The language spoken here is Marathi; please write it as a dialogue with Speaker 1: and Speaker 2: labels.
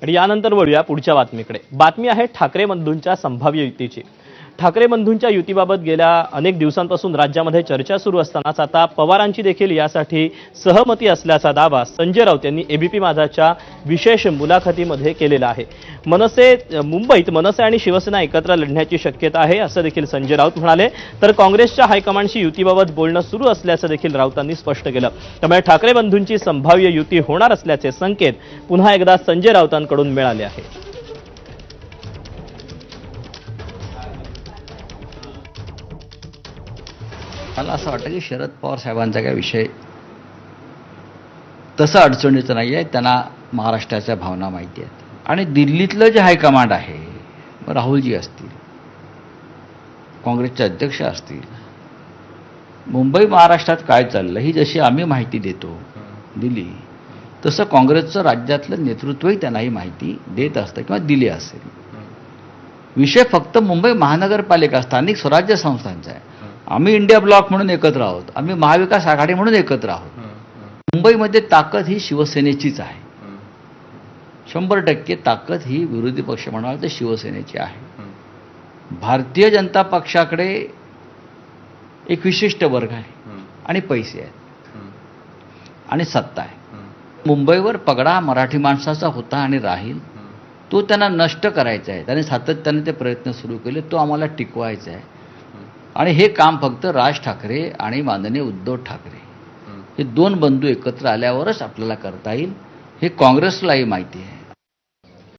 Speaker 1: आणि यानंतर वळूया पुढच्या बातमीकडे। बातमी आहे ठाकरे बंधूंच्या संभाव्य युतीची। ठाकरे बंधूंच्या युतीबाबत गेल्या अनेक दिवसांपासून राज्यामध्ये चर्चा सुरू असतानाच आता पवारांची देखील यासाठी सहमती असल्याचा दावा संजय राऊत यांनी एबीपी माझाच्या विशेष मुलाखतीमध्ये केलेला आहे। मुंबईत मनसे आणि शिवसेना एकत्र लढण्याची शक्यता आहे असं देखील संजय राऊत म्हणाले। तर काँग्रेसच्या हायकमांडशी युतीबाबत बोलणं सुरू असल्याचं देखील राऊतांनी स्पष्ट केलं। त्यामुळे ठाकरे बंधूंची संभाव्य युती होणार असल्याचे संकेत पुन्हा एकदा संजय राऊतांकडून मिळाले आहेत।
Speaker 2: मला असं वाटतं की शरद पवार साहेबांचा काय विषय तसं अडचणीचं नाही आहे। त्यांना महाराष्ट्राच्या भावना माहिती आहेत आणि दिल्लीतलं जे हायकमांड आहे, राहुलजी असतील, काँग्रेसचे अध्यक्ष असतील, मुंबई महाराष्ट्रात काय चाललं ही जशी आम्ही माहिती देतो दिली, तसं काँग्रेसचं राज्यातलं नेतृत्वही त्यांनाही माहिती देत असतं किंवा दिली असेल। विषय फक्त मुंबई महानगरपालिका स्थानिक स्वराज्य संस्थांचा आहे। आम्ही इंडिया ब्लॉक म्हणून एकत्र आहोत, आम्ही महाविकास आघाडी म्हणून एकत्र आहोत। मुंबईमध्ये ताकद ही शिवसेनेचीच आहे, 100% ताकद ही विरोधी पक्ष म्हणाल तर शिवसेनेची आहे। भारतीय जनता पक्षाकडे एक विशिष्ट वर्ग आहे आणि पैसे आहेत आणि सत्ता आहे। मुंबईवर पगडा मराठी माणसाचा होता आणि राहील, तो त्यांना नष्ट करायचा आहे। त्यांनी सातत्याने ते प्रयत्न सुरू केले, तो आम्हाला टिकवायचा आहे। आणि हे काम फक्त राज ठाकरे आणि माननीय उद्धव ठाकरे हे दोन बंधू एकत्र आल्यावरच आपल्याला करता येईल, हे काँग्रेसलाही माहिती आहे।